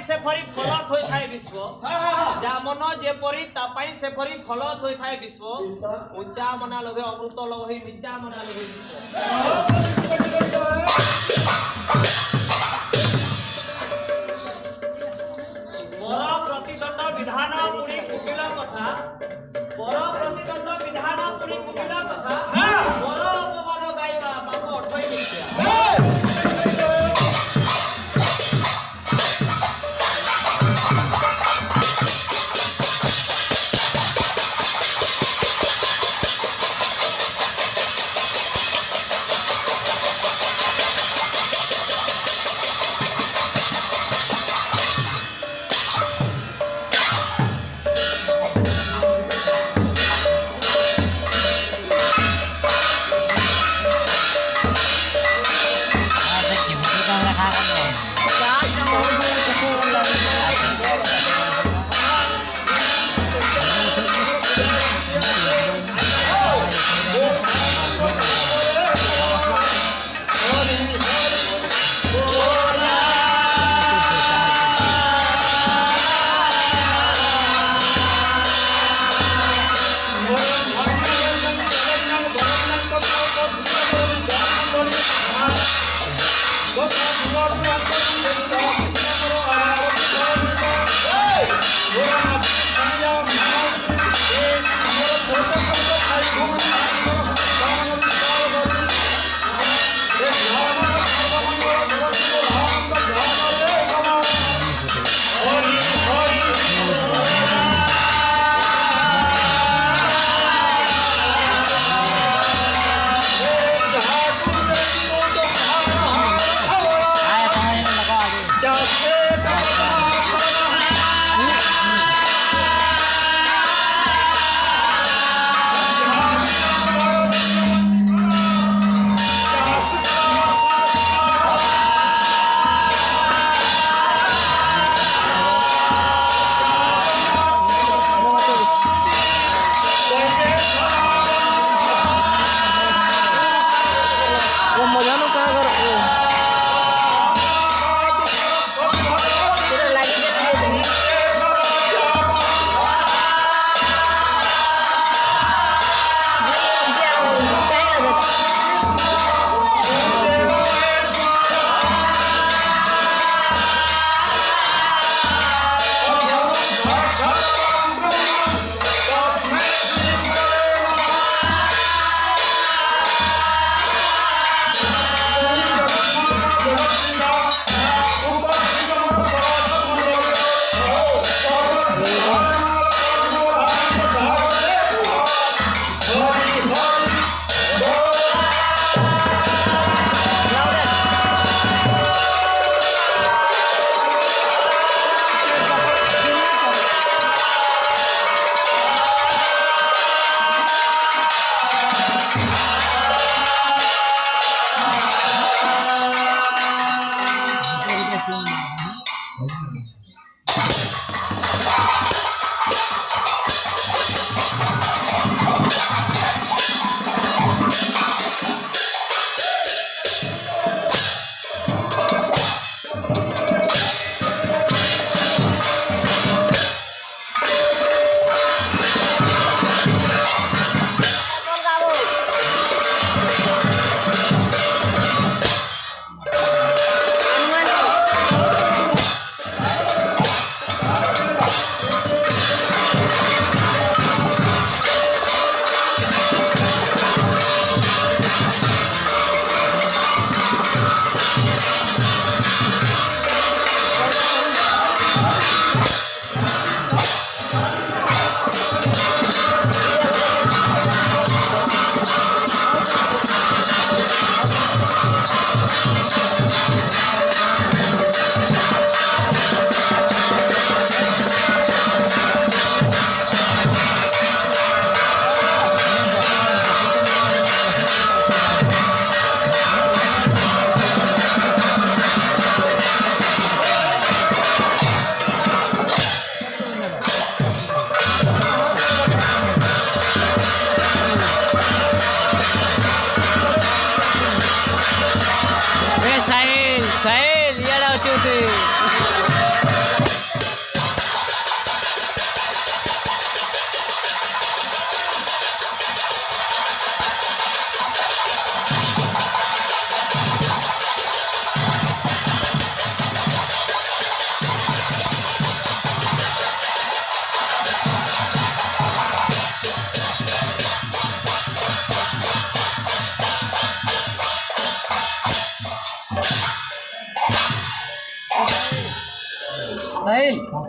ସେପରି ଫଳ ହୋଇଥାଏ ବିଶ୍ୱ ଯା ମନ ଯେପରି ତା ପାଇଁ ସେପରି ଫଳ ହୋଇଥାଏ ବିଶ୍ୱ ଉଞ୍ଚା ମନା ଲୋଭେ ଅମୃତ ଲୋଭ ହୋଇ ନିଚା ମନା ଲୋଭେ ପର ପ୍ରତିଦଣ୍ଡ ବିଧାନ ପୁଣି କୁମିଳ କଥା ପର ପ୍ରତିଦଣ୍ଡ ବିଧାନ ପୁଣି କୁମିଳ କଥା ପର ଅପମାନ ଗାଇବା ପାପ ଅଠଇ ମିଶିଆ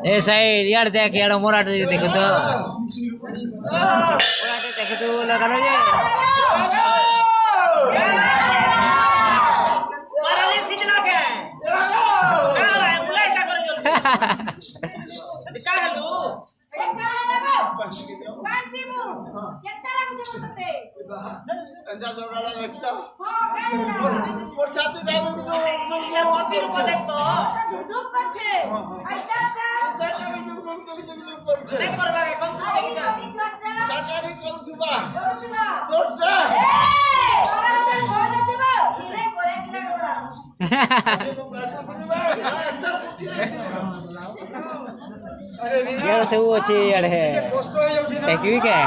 এ সাইড ইয়ার দেখ ইয়ার মোরাটে দেখো তো মোরাটে দেখো তো লাগানো যে মারালিস কিছু না কে বুলাইছা করে জল কা হলো কান্টিমু কেতা লাগছে বলতে এটা জোড়ালা একটা হ্যাঁ ওর ছাতি দাও কপির উপর দেখতো দুধ করছে আইতা করছে দেখ করবা এখন চাটারি করছে বা করছিবা তোরটা এই ওরা ঘরে যাবা ছিরে করে একটা यार तो वो अच्छी यार है टेक्निक है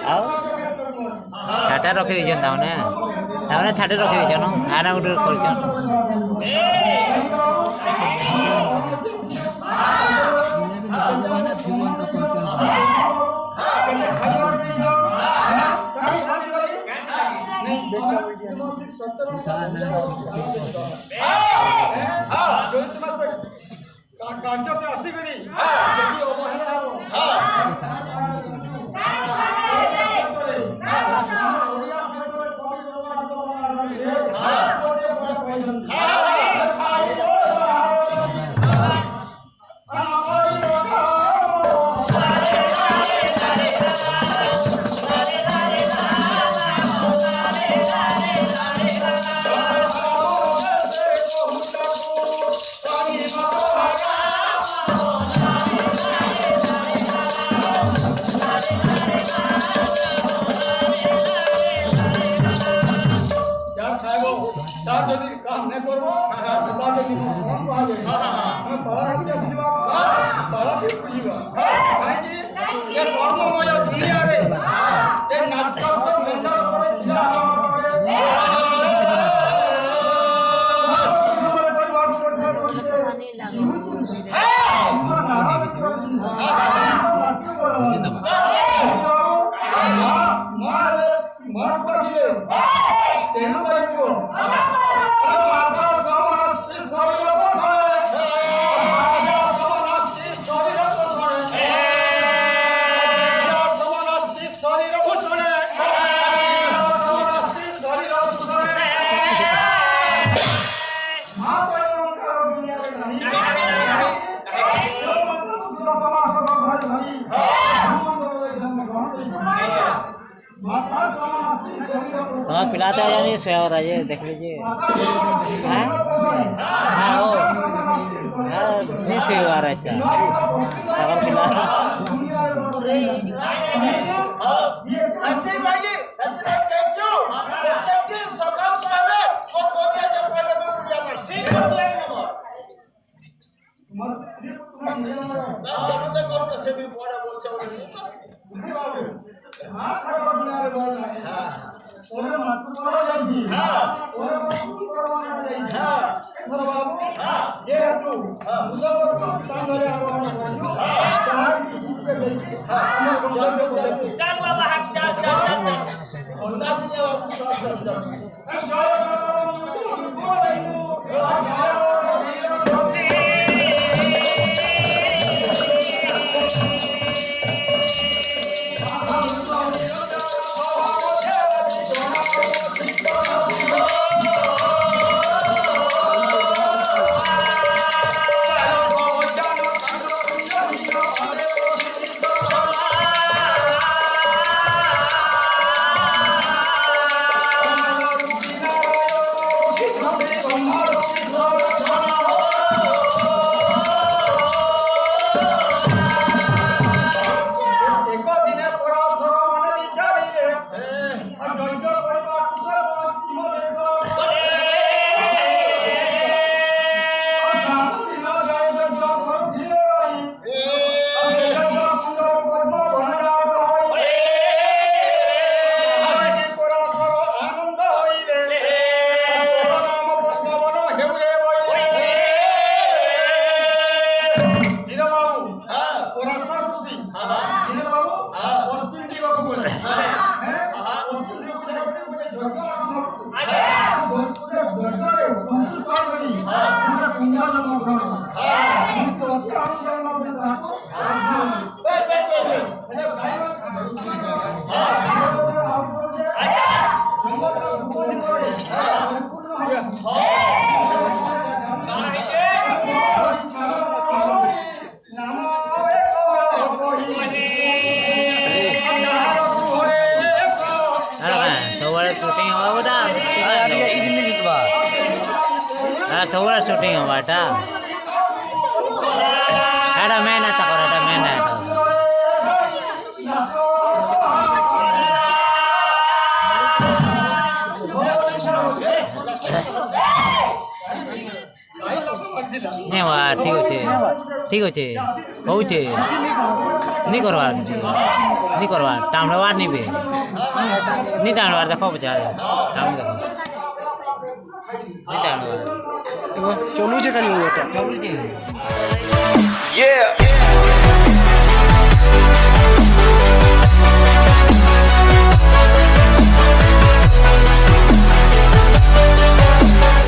आओ छाटा रखी दीजन ताने ताने छाटे रखी दीजन आना उठ करजन কাঞ্চতে আসিবেনি যদি অবহেলা যদি কাম না করবো তাহলে যদি মন পাবে বাবা কি বুঝবা বাবা কি বুঝবা কাইজি এ কর্মময় দুনিয়ারে এ নাটক মন্ডল করে ছিল মার পাঠিয়ে তেল করিব हाँ पिलाते आ जाइए सोया हो रहा है देख लीजिए हाँ हाँ वो हाँ नहीं सोया आ रहा है क्या अगर पिला अच्छी भाई अच्छी थैंक यू अच्छी सरकार पहले और कोटिया से पहले में मुझे मर्सी जब तक और से भी पड़ा बोलते ওরে মাত্র করা যাচ্ছি হ্যাঁ ওরে মাত্র করা যাচ্ছি হ্যাঁ ওরে বাবু হ্যাঁ যে একটু মুসাফর তান ধরে আমরা করব হ্যাঁ তার কি শিখতে দেখি হ্যাঁ चल बाबा हाथ चल चल ওটা দিলে বাবু সব শুটিং হবা ওটা হ্যাঁ সবুরা শুটিং হবা এটা এটা মেন আছে করে এটা মেন আছে ଠିକ ଅଛେ ହଉଛେ ନି କରବାର୍ ଟାଣବାର୍ ନିବେ ନି ଟାଣବାର୍ ଦେଖ ପଚାରେ ଟାଣି ଦେଖ ନି ଟାଣବାର୍ চলুছে খালি ওটা চলুছে Yeah.